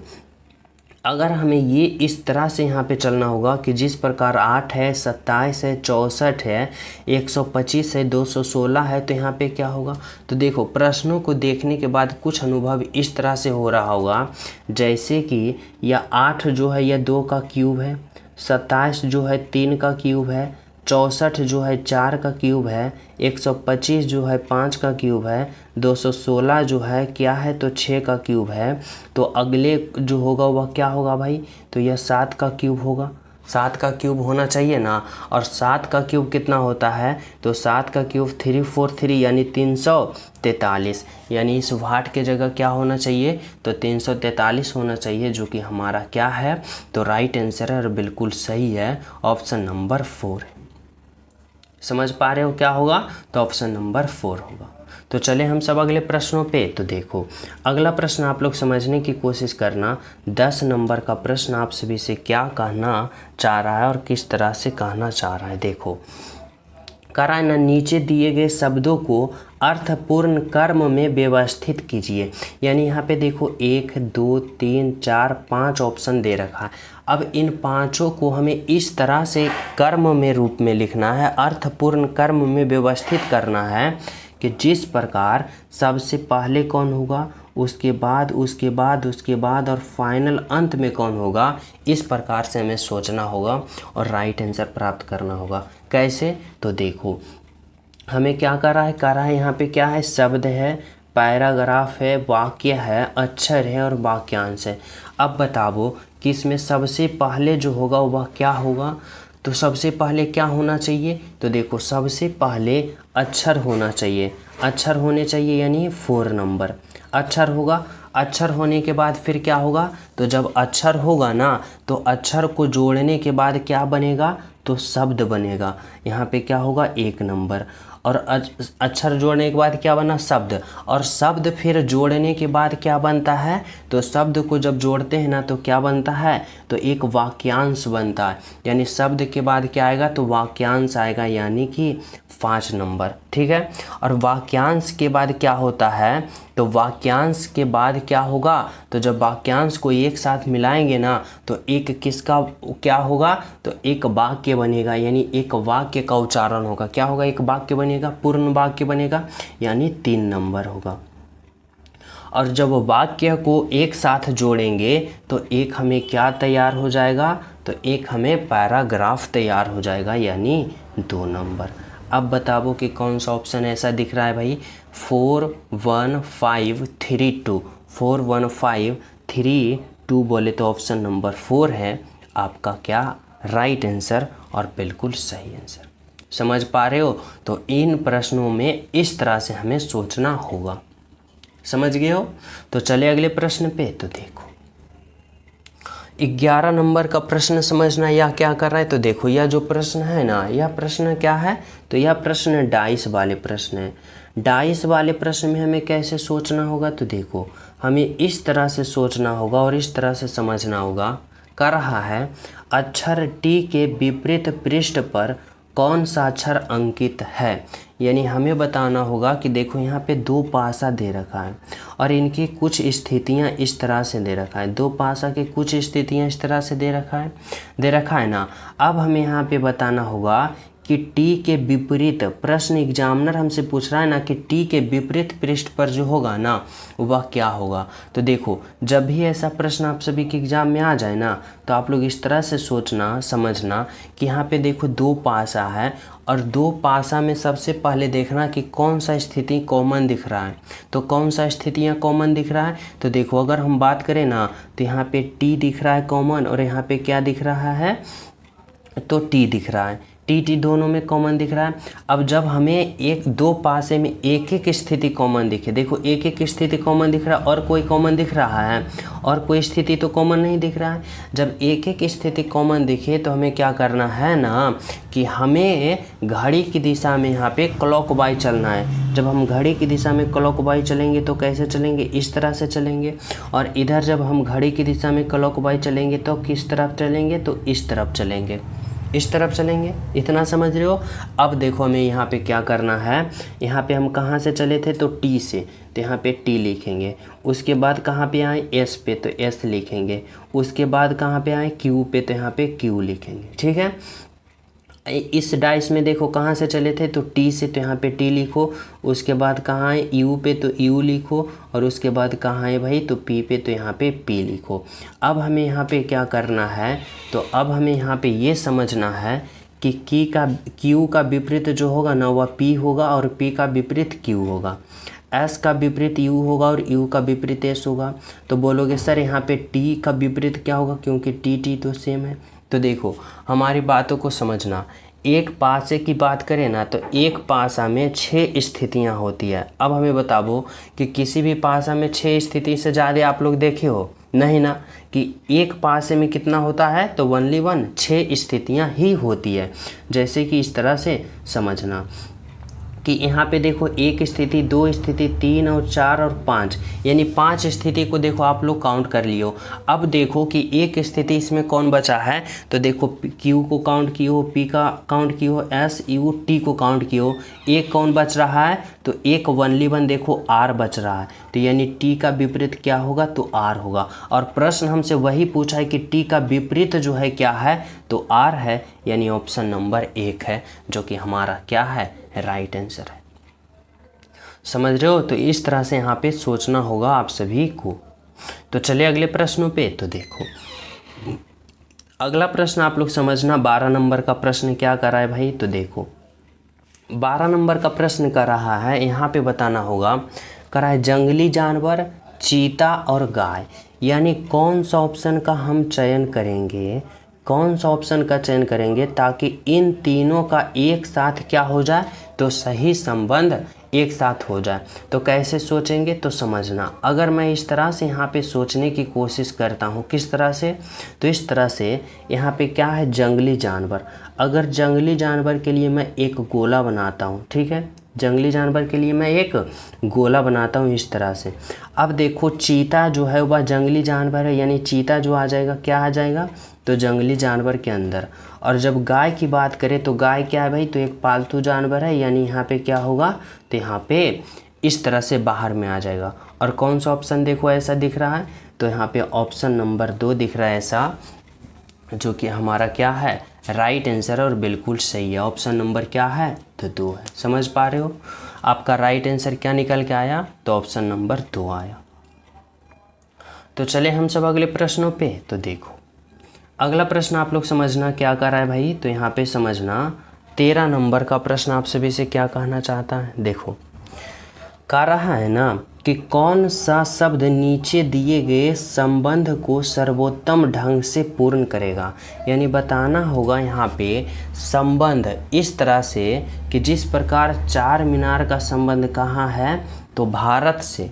अगर हमें ये इस तरह से यहाँ पे चलना होगा कि जिस प्रकार 8 है, 27 है, 64 है, 125 है, 216 है, तो यहाँ पे क्या होगा, तो देखो प्रश्नों को देखने के बाद कुछ अनुभव इस तरह से हो रहा होगा, जैसे कि यह 8 जो है यह 2 का क्यूब है, 27 जो है 3 का क्यूब है, 64 जो है 4 का क्यूब है, 125 जो है 5 का क्यूब है, 216 जो है क्या है, तो 6 का क्यूब है। तो अगले जो होगा वह क्या होगा भाई, तो यह 7 का क्यूब होगा। 7 का क्यूब होना चाहिए ना, और 7 का क्यूब कितना होता है, तो 7 का क्यूब 343 यानी 343, यानी इस वाट के जगह क्या होना चाहिए, तो 343 होना चाहिए, जो कि हमारा क्या है, तो राइट आंसर है और बिल्कुल सही है, ऑप्शन नंबर 4 है। समझ पा रहे हो क्या होगा, तो ऑप्शन नंबर 4 होगा। तो चले हम सब अगले प्रश्नों पे। तो देखो अगला प्रश्न आप लोग समझने की कोशिश करना। 10 नंबर का प्रश्न आप सभी से क्या कहना चाह रहा है और किस तरह से कहना चाह रहा है। देखो कह रहा है ना, नीचे दिए गए शब्दों को अर्थपूर्ण कर्म में व्यवस्थित कीजिए। यानी यहाँ पे देखो 1 2 3 4 5 ऑप्शन दे रखा है। अब इन पांचों को हमें इस तरह से कर्म में रूप में लिखना है, अर्थपूर्ण कर्म में व्यवस्थित करना है, कि जिस प्रकार सबसे पहले कौन होगा, उसके बाद और फाइनल अंत में कौन होगा, इस प्रकार से हमें सोचना होगा और राइट आंसर प्राप्त करना होगा। कैसे, तो देखो हमें क्या कर रहा है यहाँ पे क्या है, शब्द है, पैराग्राफ है, वाक्य है, अक्षर है और वाक्यांश है। अब बताओ कि इसमें सबसे पहले जो होगा वह क्या होगा, तो सबसे पहले क्या होना चाहिए, तो देखो सबसे पहले अक्षर होना चाहिए। अक्षर होने चाहिए यानी 4 नंबर अक्षर होगा। अक्षर होने के बाद फिर क्या होगा, तो जब अक्षर होगा ना, तो अक्षर को जोड़ने के बाद क्या बनेगा, तो शब्द बनेगा। यहाँ पे क्या होगा 1 नंबर, और अक्षर जोड़ने के बाद क्या बना, शब्द, और शब्द फिर जोड़ने के बाद क्या बनता है, तो शब्द को जब जोड़ते हैं ना तो क्या बनता है, तो एक वाक्यांश बनता है। यानी शब्द के बाद क्या आएगा, तो वाक्यांश आएगा, यानी कि 5 नंबर। ठीक है, और वाक्यांश के बाद क्या होता है, तो वाक्यांश के बाद क्या होगा, तो जब वाक्यांश को एक साथ मिलाएंगे ना, तो एक किसका क्या होगा, तो एक वाक्य बनेगा, यानी एक वाक्य का उच्चारण होगा। क्या होगा, एक वाक्य बनेगा, पूर्ण वाक्य बनेगा, यानी 3 नंबर होगा। और जब वाक्य को एक साथ जोड़ेंगे तो एक हमें क्या तैयार हो जाएगा, तो एक हमें पैराग्राफ तैयार हो जाएगा, यानी 2 नंबर। अब बताओ कि कौन सा ऑप्शन ऐसा दिख रहा है भाई, 4 1 5 3 2, 4 1 5 3 2 बोले तो ऑप्शन नंबर 4 है आपका क्या राइट आंसर और बिल्कुल सही आंसर। समझ पा रहे हो? तो इन प्रश्नों में इस तरह से हमें सोचना होगा। समझ गए हो? तो चले अगले प्रश्न पे। तो देखो 11 नंबर का प्रश्न समझना, यह क्या कर रहा है। तो देखो यह जो प्रश्न है ना, यह प्रश्न क्या है, तो यह प्रश्न डाइस वाले प्रश्न है। डाइस वाले प्रश्न में हमें कैसे सोचना होगा, तो देखो हमें इस तरह से सोचना होगा और इस तरह से समझना होगा। कर रहा है अक्षर टी के विपरीत पृष्ठ पर कौन सा अक्षर अंकित है। यानी हमें बताना होगा कि देखो यहाँ पे दो पासा दे रखा है और इनकी कुछ स्थितियाँ इस तरह से दे रखा है। दो पासा की कुछ स्थितियाँ इस तरह से दे रखा है ना। अब हमें यहाँ पे बताना होगा कि टी के विपरीत, प्रश्न एग्जामिनर हमसे पूछ रहा है ना कि टी के विपरीत पृष्ठ पर जो होगा ना वह क्या होगा। तो देखो जब भी ऐसा प्रश्न आप सभी के एग्जाम में आ जाए ना, तो आप लोग इस तरह से सोचना समझना कि यहाँ पे देखो दो पासा है और दो पासा में सबसे पहले देखना कि कौन सा स्थिति कॉमन दिख रहा है। तो कौन सा स्थितियाँ कॉमन दिख रहा है, तो देखो अगर हम बात करें ना तो यहाँ पे टी दिख रहा है कॉमन और यहाँ पे क्या दिख रहा है, तो टी दिख रहा है। टी दोनों में कॉमन दिख रहा है। अब जब हमें एक दो पासे में एक एक स्थिति कॉमन दिखे, देखो एक एक स्थिति कॉमन दिख रहा है और कोई कॉमन दिख रहा है और कोई स्थिति तो कॉमन नहीं दिख रहा है। जब एक एक स्थिति कॉमन दिखे तो हमें क्या करना है ना कि हमें घड़ी की दिशा में यहाँ पे क्लॉकवाइज चलना है। जब हम घड़ी की दिशा में क्लॉकवाइज चलेंगे तो कैसे चलेंगे, इस तरह से चलेंगे। और इधर जब हम घड़ी की दिशा में क्लॉकवाइज चलेंगे तो किस तरफ चलेंगे, तो इस तरफ चलेंगे, इस तरफ चलेंगे। इतना समझ रहे हो? अब देखो हमें यहाँ पे क्या करना है, यहाँ पे हम कहाँ से चले थे, तो टी से, तो यहाँ पे टी लिखेंगे। उसके बाद कहाँ पे आए, एस पे, तो एस लिखेंगे। उसके बाद कहाँ पे आए, क्यू पे, तो यहाँ पे क्यू लिखेंगे। ठीक है, इस डाइस में देखो कहाँ से चले थे, तो टी से, तो यहाँ पे टी लिखो। उसके बाद कहाँ है, यू पे, तो यू लिखो। और उसके बाद कहाँ है भाई, तो पी पे, तो यहाँ पे पी लिखो। अब हमें यहाँ पे क्या करना है, तो अब हमें यहाँ पे ये समझना है कि क्यू का विपरीत जो होगा ना वह पी होगा और पी का विपरीत क्यू होगा। एस का विपरीत यू होगा और यू का विपरीत एस होगा। तो बोलोगे सर यहाँ पे टी का विपरीत क्या होगा, क्योंकि टी तो सेम है। तो देखो हमारी बातों को समझना, एक पासे की बात करें ना तो एक पासा में 6 स्थितियां होती है। अब हमें बताओ कि किसी भी पासा में 6 स्थिति से ज़्यादा आप लोग देखे हो नहीं ना, कि एक पासे में कितना होता है, तो ओनली 6 स्थितियां ही होती है। जैसे कि इस तरह से समझना कि यहाँ पे देखो एक स्थिति, दो स्थिति, 3 और 4 और 5, यानी 5 स्थिति को देखो आप लोग काउंट कर लियो। अब देखो कि एक स्थिति इसमें कौन बचा है, तो देखो क्यू को काउंट कियो, पी का काउंट कियो, एस यू टी को काउंट कियो। एक कौन बच रहा है, तो एक ओनली 1 देखो आर बच रहा है। तो यानी टी का विपरीत क्या होगा, तो आर होगा। और प्रश्न हमसे वही पूछा है कि टी का विपरीत जो है क्या है, तो आर है। यानी ऑप्शन नंबर 1 है जो कि हमारा क्या है, राइट आंसर है। समझ रहे हो? तो इस तरह से यहाँ पे सोचना होगा आप सभी को। तो चलिए अगले प्रश्नों पे। तो देखो अगला प्रश्न आप लोग समझना, 12 नंबर का प्रश्न क्या कर रहा है भाई, तो देखो 12 नंबर का प्रश्न कर रहा है, यहाँ पे बताना होगा, कर रहा है जंगली जानवर, चीता और गाय, यानी कौन सा ऑप्शन का हम चयन करेंगे, कौन सा ऑप्शन का चयन करेंगे ताकि इन तीनों का एक साथ क्या हो जाए, तो सही संबंध एक साथ हो जाए। तो कैसे सोचेंगे, तो समझना। अगर मैं इस तरह से यहाँ पे सोचने की कोशिश करता हूँ, किस तरह से, तो इस तरह से यहाँ पे क्या है, जंगली जानवर। अगर जंगली जानवर के लिए मैं एक गोला बनाता हूँ, ठीक है, जंगली जानवर के लिए मैं एक गोला बनाता हूँ इस तरह से। अब देखो चीता जो है वह जंगली जानवर है, यानी चीता जो आ जाएगा, क्या आ जाएगा, तो जंगली जानवर के अंदर। और जब गाय की बात करें तो गाय क्या है भाई, तो एक पालतू जानवर है, यानी यहाँ पे क्या होगा, तो यहाँ पे इस तरह से बाहर में आ जाएगा। और कौन सा ऑप्शन देखो ऐसा दिख रहा है, तो यहाँ पे ऑप्शन नंबर 2 दिख रहा है ऐसा, जो कि हमारा क्या है, राइट आंसर है और बिल्कुल सही है। ऑप्शन नंबर क्या है, तो 2 है। समझ पा रहे हो? आपका राइट आंसर क्या निकल के आया, तो ऑप्शन नंबर 2 आया। तो चले हम सब अगले प्रश्नों पे। तो देखो अगला प्रश्न आप लोग समझना क्या कर रहा है भाई, तो यहाँ पे समझना 13 नंबर का प्रश्न आप सभी से क्या कहना चाहता है। देखो कह रहा है ना कि कौन सा शब्द नीचे दिए गए संबंध को सर्वोत्तम ढंग से पूर्ण करेगा। यानी बताना होगा यहाँ पे संबंध इस तरह से कि जिस प्रकार चार मीनार का संबंध कहाँ है तो भारत से,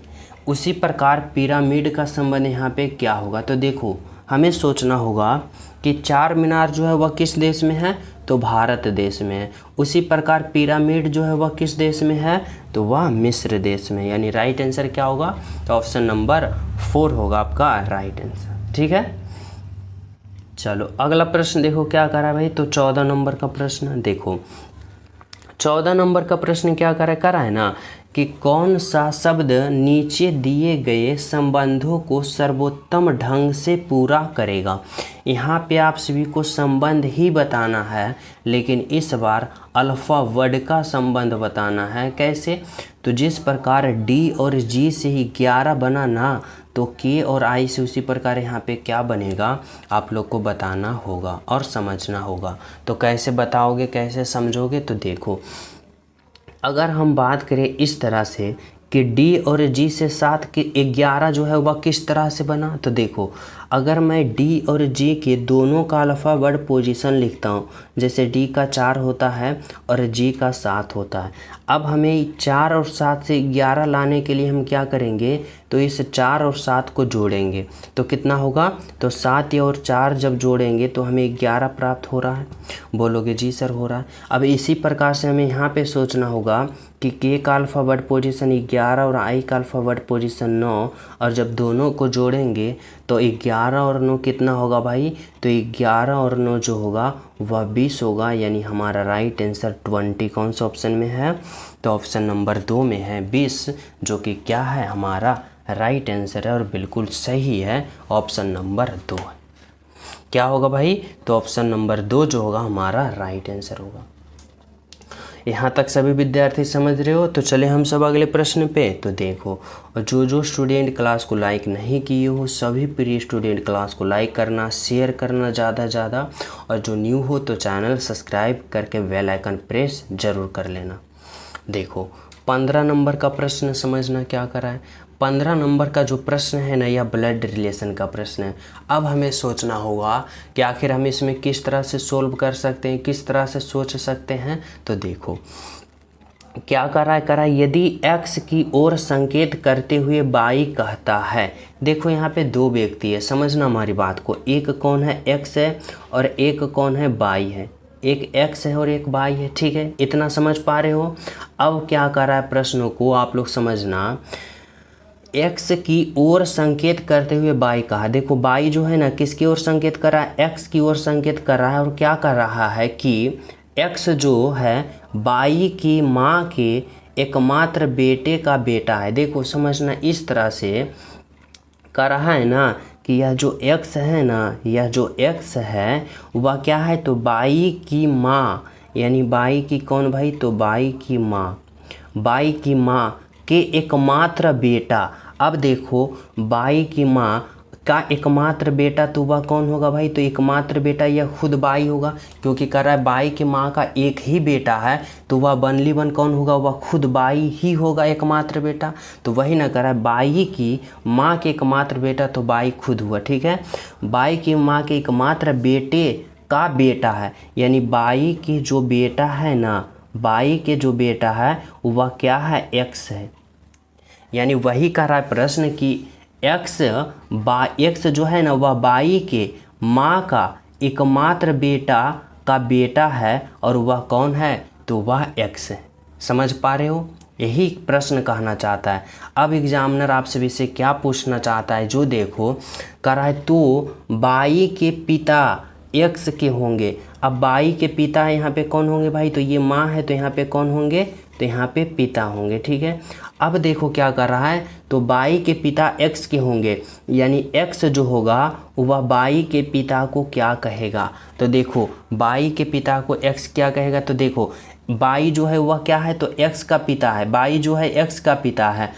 उसी प्रकार पिरामिड का संबंध यहाँ पे क्या होगा। तो देखो हमें सोचना होगा कि चार मीनार जो है वह किस देश में है तो भारत देश में है, उसी प्रकार पिरामिड जो है वह किस देश में है तो वह मिस्र देश में। यानी राइट आंसर क्या होगा तो ऑप्शन नंबर 4 होगा आपका राइट आंसर। ठीक है, चलो अगला प्रश्न देखो क्या करा भाई। तो 14 नंबर का प्रश्न देखो, 14 नंबर का प्रश्न क्या करा है ना कि कौन सा शब्द नीचे दिए गए संबंधों को सर्वोत्तम ढंग से पूरा करेगा। यहाँ पे आप सभी को संबंध ही बताना है, लेकिन इस बार अल्फ़ा वर्ड का संबंध बताना है। कैसे तो जिस प्रकार डी और जी से ही 11 बना ना, तो के और आई से उसी प्रकार यहाँ पे क्या बनेगा आप लोग को बताना होगा और समझना होगा। तो कैसे बताओगे, कैसे समझोगे, तो देखो अगर हम बात करें इस तरह से कि डी और जी से साथ के 11 जो है वह किस तरह से बना। तो देखो अगर मैं डी और जी के दोनों का अल्फ़ा वर्ड पोजीशन लिखता हूँ, जैसे डी का 4 होता है और जी का 7 होता है। अब हमें 4 और 7 से 11 लाने के लिए हम क्या करेंगे तो इस 4 और 7 को जोड़ेंगे तो कितना होगा तो 7 और 4 जब जोड़ेंगे तो हमें 11 प्राप्त हो रहा है। बोलोगे जी सर हो रहा है। अब इसी प्रकार से हमें यहाँ पे सोचना होगा कि के का अल्फ़ा वर्ड पोजीशन 11 और आई का अल्फ़ा वर्ड पोजीशन 9, और जब दोनों को जोड़ेंगे तो 11 और 9 कितना होगा भाई तो 11 और 9 जो होगा वह 20 होगा। यानी हमारा राइट आंसर 20 कौन सा ऑप्शन में है तो ऑप्शन नंबर 2 में है 20, जो कि क्या है हमारा राइट आंसर है और बिल्कुल सही है, ऑप्शन नंबर 2 है। क्या होगा भाई तो ऑप्शन नंबर 2 जो होगा हमारा राइट आंसर होगा। यहाँ तक सभी विद्यार्थी समझ रहे हो। तो चले हम सब अगले प्रश्न पे। तो देखो और जो स्टूडेंट क्लास को लाइक नहीं किए हो सभी प्रिय स्टूडेंट क्लास को लाइक करना, शेयर करना ज़्यादा, और जो न्यू हो तो चैनल सब्सक्राइब करके बेल आइकन प्रेस ज़रूर कर लेना। देखो 15 नंबर का प्रश्न समझना क्या करा है। 15 नंबर का जो प्रश्न है ना यह ब्लड रिलेशन का प्रश्न है। अब हमें सोचना होगा कि आखिर हम इसमें किस तरह से सोल्व कर सकते हैं, किस तरह से सोच सकते हैं। तो देखो क्या करा है यदि x की ओर संकेत करते हुए y कहता है। देखो यहाँ पे दो व्यक्ति है, समझना हमारी बात को। एक कौन है x है और एक कौन है y है। एक x है और एक y है, ठीक है, इतना समझ पा रहे हो। अब क्या कर रहा है प्रश्नों को आप लोग समझना, x की ओर संकेत करते हुए y कहा। देखो y जो है ना किसकी ओर संकेत कर रहा है x की ओर संकेत कर रहा है, और क्या कर रहा है कि x जो है y की माँ के एकमात्र बेटे का बेटा है। देखो समझना इस तरह से कर रहा है ना कि यह जो x है ना, यह जो x है वह क्या है तो y की माँ, यानी y की कौन भाई तो y की माँ, y की माँ के एकमात्र बेटा। अब देखो y की माँ का एकमात्र बेटा तो वह कौन होगा भाई तो एकमात्र बेटा यह खुद y होगा, क्योंकि कह रहा है y की माँ का एक ही बेटा है तो वह बनली वन कौन होगा वह खुद y ही होगा एकमात्र बेटा। तो वही ना कह रहा है y की माँ के एकमात्र बेटा तो y खुद हुआ, ठीक है। y की माँ के एकमात्र बेटे का बेटा है, यानी y की जो बेटा है ना, y के जो बेटा है वह क्या है x है। यानी वही कह रहा है प्रश्न कि x जो है ना वह y के माँ का एकमात्र बेटा का बेटा है और वह कौन है तो वह x है। समझ पा रहे हो, यही प्रश्न कहना चाहता है। अब एग्जामिनर आपसे भी से क्या पूछना चाहता है, जो देखो कह रहा है तो y के पिता x के होंगे। अब y के पिता यहाँ पे कौन होंगे भाई तो ये माँ है तो यहाँ पे कौन होंगे तो यहाँ पे पिता होंगे, ठीक है। अब देखो क्या कर रहा है तो y के पिता x के होंगे, यानी x जो होगा वह y के पिता को क्या कहेगा। तो देखो y के पिता को x क्या कहेगा, तो देखो y जो है वह क्या है तो x का पिता है, y जो है x का पिता है,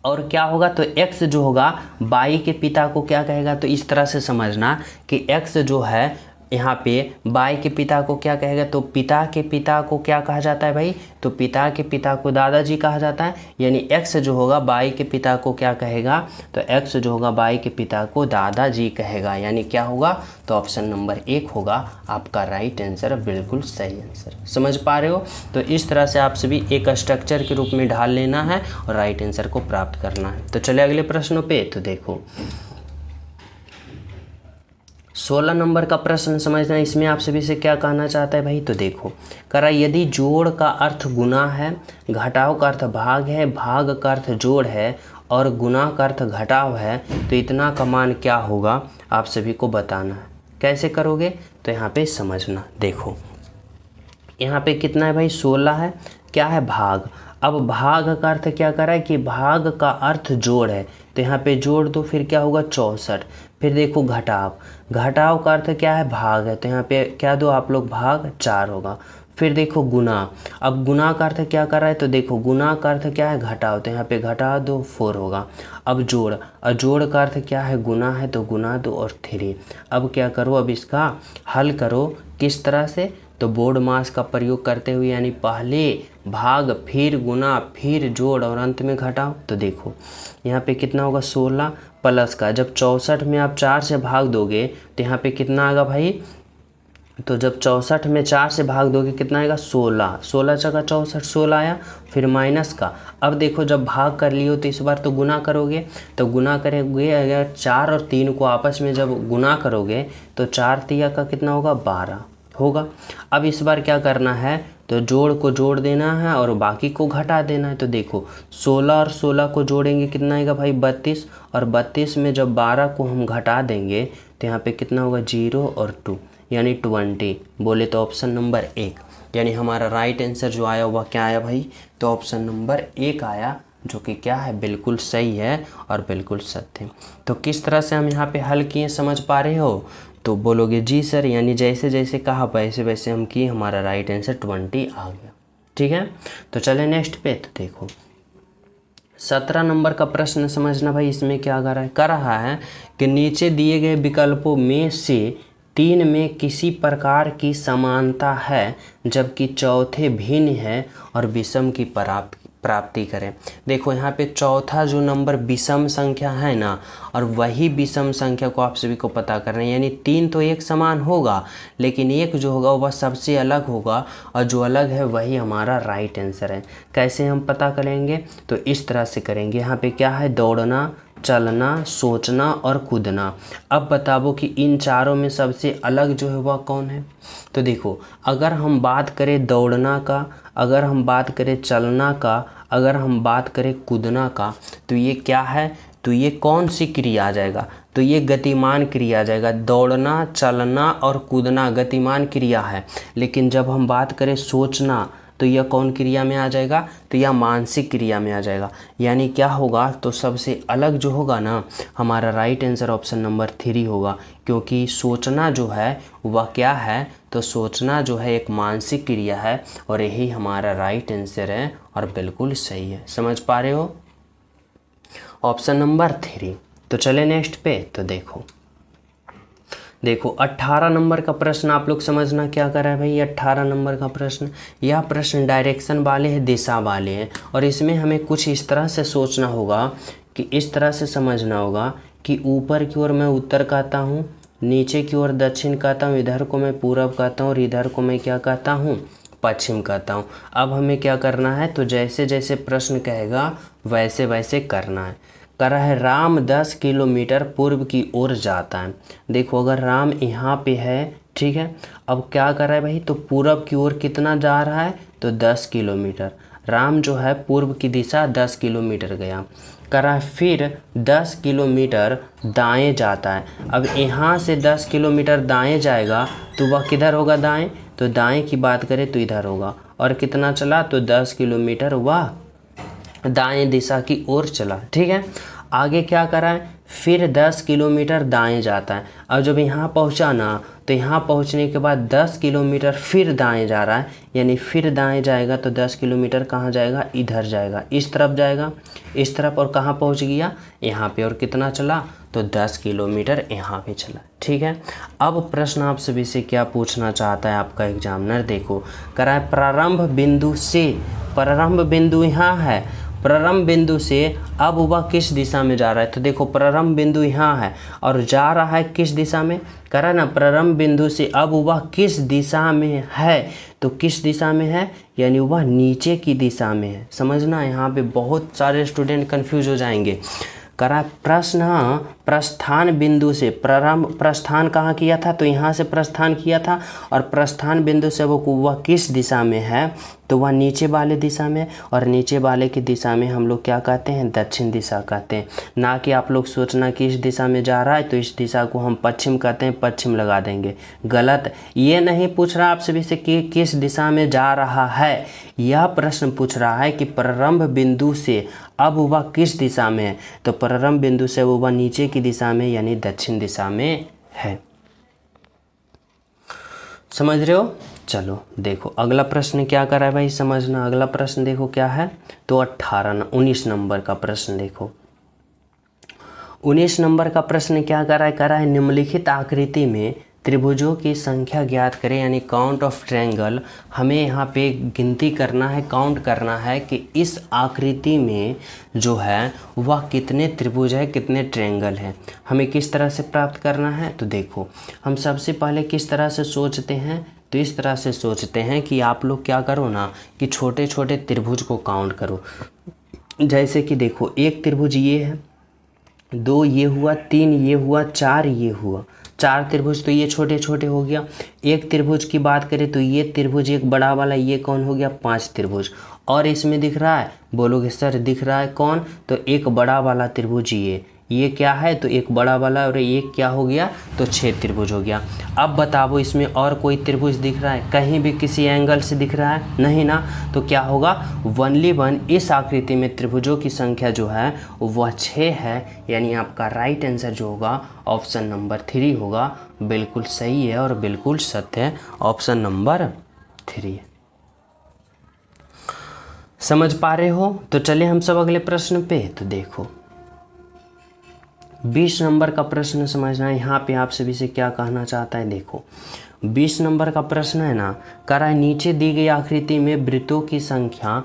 और क्या होगा तो x जो होगा y के पिता को क्या कहेगा। तो इस तरह से समझना कि x जो है यहाँ पे बाई के पिता को क्या कहेगा, तो पिता के पिता को क्या कहा जाता है भाई, तो पिता के पिता को दादाजी कहा जाता है। यानी एक्स जो होगा बाई के पिता को क्या कहेगा, तो एक्स जो होगा बाई के पिता को दादाजी कहेगा। यानी क्या होगा, तो ऑप्शन नंबर 1 होगा आपका राइट आंसर, बिल्कुल सही आंसर। समझ पा रहे हो। तो इस तरह से आप सभी एक स्ट्रक्चर के रूप में ढाल लेना है और राइट आंसर को प्राप्त करना है। तो चले अगले प्रश्नों पे। तो देखो 16 नंबर का प्रश्न समझना, इसमें आप सभी से क्या कहना चाहता है भाई। तो देखो करा, यदि जोड़ का अर्थ गुना है, घटाव का अर्थ भाग है, भाग का अर्थ जोड़ है और गुना का अर्थ घटाव है, तो इतना का मान क्या होगा, आप सभी को बताना है। कैसे करोगे, तो यहाँ पे समझना। देखो यहाँ पे कितना है भाई, 16 है, क्या है भाग। अब भाग का अर्थ क्या कर रहा है कि भाग का अर्थ जोड़ है, तो यहाँ पे जोड़ दो, फिर क्या होगा 64। फिर देखो घटाव, घटाव का अर्थ क्या है भाग है, तो यहाँ पे क्या दो आप लोग, भाग 4 होगा। फिर देखो गुना, अब गुना का अर्थ क्या कर रहा है, तो देखो गुना का अर्थ क्या है घटाव, तो यहाँ पे घटा दो 4 होगा। अब जोड़, और जोड़ का अर्थ क्या है गुना है, तो गुना दो और 3। अब क्या करो, अब इसका हल करो किस तरह से, तो बोर्ड मास का प्रयोग करते हुए, यानी पहले भाग फिर गुना फिर जोड़ और अंत में घटाओ। तो देखो यहाँ पे कितना होगा 16 प्लस का, जब 64 में आप 4 से भाग दोगे तो यहाँ पे कितना आएगा भाई, तो जब 64 में 4 से भाग दोगे कितना आएगा 16, 16 जगह 64 16 आया, फिर माइनस का। अब देखो जब भाग कर लियो तो इस बार तो गुना करोगे, तो गुना करोगे अगर 4 और 3 को आपस में जब गुना करोगे तो 4 तिया का कितना होगा 12 होगा। अब इस बार क्या करना है, तो जोड़ को जोड़ देना है और बाकी को घटा देना है। तो देखो 16 और 16 को जोड़ेंगे कितना आएगा भाई 32, और 32 में जब 12 को हम घटा देंगे तो यहाँ पे कितना होगा 0 और 2 यानी 20। बोले तो ऑप्शन नंबर 1, यानी हमारा राइट आंसर जो आया वह क्या आया भाई, तो ऑप्शन नंबर 1 आया, जो कि क्या है बिल्कुल सही है और बिल्कुल सत्य। तो किस तरह से हम यहाँ पे हल किए समझ पा रहे हो, तो बोलोगे जी सर, यानी जैसे जैसे कहा वैसे वैसे हम किए, हमारा राइट आंसर 20 आ गया। ठीक है, तो चले नेक्स्ट पे। तो देखो 17 नंबर का प्रश्न समझना भाई, इसमें क्या कर रहा है कि नीचे दिए गए विकल्पों में से 3 में किसी प्रकार की समानता है जबकि चौथे भिन्न है और विषम की प्राप्ति करें। देखो यहाँ पे चौथा जो नंबर विषम संख्या है ना, और वही विषम संख्या को आप सभी को पता करना है। यानी 3 तो एक समान होगा, लेकिन एक जो होगा वह सबसे अलग होगा, और जो अलग है वही हमारा राइट आंसर है। कैसे हम पता करेंगे, तो इस तरह से करेंगे। यहाँ पे क्या है, दौड़ना, चलना, सोचना और कूदना। अब बताओ कि इन चारों में सबसे अलग जो है वह कौन है। तो देखो अगर हम बात करें दौड़ना का, अगर हम बात करें चलना का, अगर हम बात करें कूदना का, तो ये क्या है, तो ये कौन सी क्रिया आ जाएगा, तो ये गतिमान क्रिया आ जाएगा। दौड़ना, चलना और कूदना गतिमान क्रिया है, लेकिन जब हम बात करें सोचना तो यह कौन क्रिया में आ जाएगा, तो यह मानसिक क्रिया में आ जाएगा। यानी क्या होगा, तो सबसे अलग जो होगा ना, हमारा राइट आंसर ऑप्शन नंबर 3 होगा, क्योंकि सोचना जो है वह क्या है, तो सोचना जो है एक मानसिक क्रिया है, और यही हमारा राइट आंसर है और बिल्कुल सही है। समझ पा रहे हो, ऑप्शन नंबर 3। तो चले नेक्स्ट पे। तो देखो 18 नंबर का प्रश्न आप लोग समझना क्या कर रहा है भाई। 18 नंबर का प्रश्न, यह प्रश्न डायरेक्शन वाले हैं, दिशा वाले हैं, और इसमें हमें कुछ इस तरह से सोचना होगा कि इस तरह से समझना होगा कि ऊपर की ओर मैं उत्तर कहता हूँ, नीचे की ओर दक्षिण कहता हूँ, इधर को मैं पूरब कहता हूँ और इधर को मैं क्या कहता हूँ, पश्चिम कहता हूँ। अब हमें क्या करना है, तो जैसे जैसे प्रश्न कहेगा वैसे वैसे करना है। कर रहा है राम 10 किलोमीटर पूर्व की ओर जाता है। देखो अगर राम यहाँ पे है, ठीक है, अब क्या कर रहा है भाई, तो पूरब की ओर कितना जा रहा है, तो 10 किलोमीटर। राम जो है पूर्व की दिशा 10 किलोमीटर गया। कर रहा है फिर 10 किलोमीटर दाएं जाता है। अब यहाँ से 10 किलोमीटर दाएं जाएगा तो वह किधर होगा, दाएं, तो दाएं की बात करें तो इधर होगा। और कितना चला, तो 10 किलोमीटर वह दाएं दिशा की ओर चला। ठीक है, आगे क्या करा है, फिर 10 किलोमीटर दाएं जाता है। अब जब यहाँ पहुँचा ना, तो यहाँ पहुँचने के बाद 10 किलोमीटर फिर दाएं जा रहा है, यानी फिर दाएं जाएगा तो 10 किलोमीटर कहाँ जाएगा, इधर जाएगा, इस तरफ जाएगा, इस तरफ, और कहाँ पहुँच गया, यहाँ पे। और कितना चला, तो 10 किलोमीटर यहाँ पे चला। ठीक है। अब प्रश्न आप सभी से क्या पूछना चाहता है आपका एग्जामिनर, देखो करा है प्रारंभ बिंदु से, प्रारंभ बिंदु यहाँ है, प्रारंभ बिंदु से अब वह किस दिशा में जा रहा है। तो देखो प्रारंभ बिंदु यहाँ है और जा रहा है किस दिशा में, करा ना, प्रारंभ बिंदु से अब वह किस दिशा में है, तो किस दिशा में है, यानी वह नीचे की दिशा में है। समझना, यहाँ पे बहुत सारे स्टूडेंट कंफ्यूज हो जाएंगे। करा प्रश्न, प्रस्थान बिंदु से, प्रारंभ प्रस्थान कहाँ किया था, तो यहाँ से प्रस्थान किया था, और प्रस्थान बिंदु से वह किस दिशा में है, तो वह नीचे वाले दिशा में, और नीचे वाले की दिशा में हम लोग क्या कहते हैं, दक्षिण दिशा कहते हैं। ना कि आप लोग सोचना कि इस दिशा में जा रहा है तो इस दिशा को हम पश्चिम कहते हैं, पश्चिम लगा देंगे, गलत। ये नहीं पूछ रहा आप सभी से कि किस दिशा में जा रहा है, यह प्रश्न पूछ रहा है कि प्रारंभ बिंदु से अब वह किस दिशा में है, तो प्रारंभ बिंदु से वह नीचे की दिशा में, यानी दक्षिण दिशा में है। समझ रहे हो। चलो देखो अगला प्रश्न क्या कर रहा है भाई, समझना। अगला प्रश्न देखो क्या है, तो 19 नंबर का प्रश्न देखो। 19 नंबर का प्रश्न क्या कर रहा है, निम्नलिखित आकृति में त्रिभुजों की संख्या ज्ञात करें, यानी काउंट ऑफ ट्रायंगल। हमें यहाँ पे गिनती करना है, काउंट करना है कि इस आकृति में जो है वह कितने त्रिभुज है, कितने ट्रायंगल है। हमें किस तरह से प्राप्त करना है, तो देखो हम सबसे पहले किस तरह से सोचते हैं, तो इस तरह से सोचते हैं कि आप लोग क्या करो ना, कि छोटे छोटे त्रिभुज को काउंट करो। जैसे कि देखो एक त्रिभुज ये है, 2 ये हुआ, 3 ये हुआ, 4 ये हुआ, 4 त्रिभुज, तो ये छोटे छोटे हो गया। एक त्रिभुज की बात करें तो ये त्रिभुज एक बड़ा वाला, ये कौन हो गया, 5 त्रिभुज। और इसमें दिख रहा है, बोलोगे सर दिख रहा है कौन, तो एक बड़ा वाला त्रिभुज ये क्या है, तो एक बड़ा वाला, और एक क्या हो गया, तो 6 त्रिभुज हो गया। अब बताओ इसमें और कोई त्रिभुज दिख रहा है, कहीं भी किसी एंगल से दिख रहा है, नहीं ना, तो क्या होगा, ओनली वन, इस आकृति में त्रिभुजों की संख्या जो है वह 6 है, यानी आपका राइट आंसर जो होगा ऑप्शन नंबर 3 होगा। बिल्कुल सही है और बिल्कुल सत्य है, ऑप्शन नंबर 3। समझ पा रहे हो। तो चलिए हम सब अगले प्रश्न पे। तो देखो 20 नंबर का प्रश्न समझना है। यहाँ पे आप सभी से क्या कहना चाहता है, देखो 20 नंबर का प्रश्न है ना, कह रहा है नीचे दी गई आकृति में वृत्तों की संख्या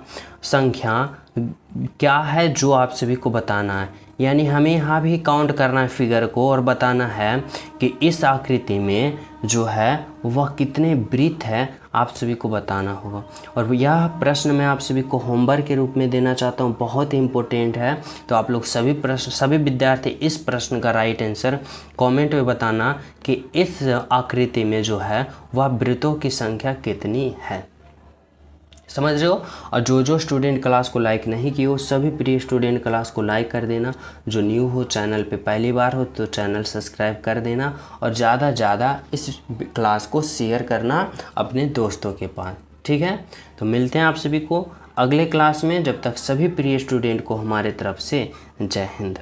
क्या है जो आप सभी को बताना है। यानी हमें यहाँ भी काउंट करना है फिगर को और बताना है कि इस आकृति में जो है वह कितने वृत्त है, आप सभी को बताना होगा। और यह प्रश्न मैं आप सभी को होमवर्क के रूप में देना चाहता हूँ, बहुत ही इम्पोर्टेंट है। तो आप लोग सभी विद्यार्थी इस प्रश्न का राइट आंसर कमेंट में बताना कि इस आकृति में जो है वह वृत्तों की संख्या कितनी है। समझ रहे हो। और जो स्टूडेंट क्लास को लाइक नहीं किए हो, सभी प्रिय स्टूडेंट क्लास को लाइक कर देना। जो न्यू हो चैनल पे पहली बार हो तो चैनल सब्सक्राइब कर देना, और ज़्यादा ज़्यादा इस क्लास को शेयर करना अपने दोस्तों के पास। ठीक है। तो मिलते हैं आप सभी को अगले क्लास में। जब तक सभी प्रिय स्टूडेंट को हमारे तरफ से जय हिंद।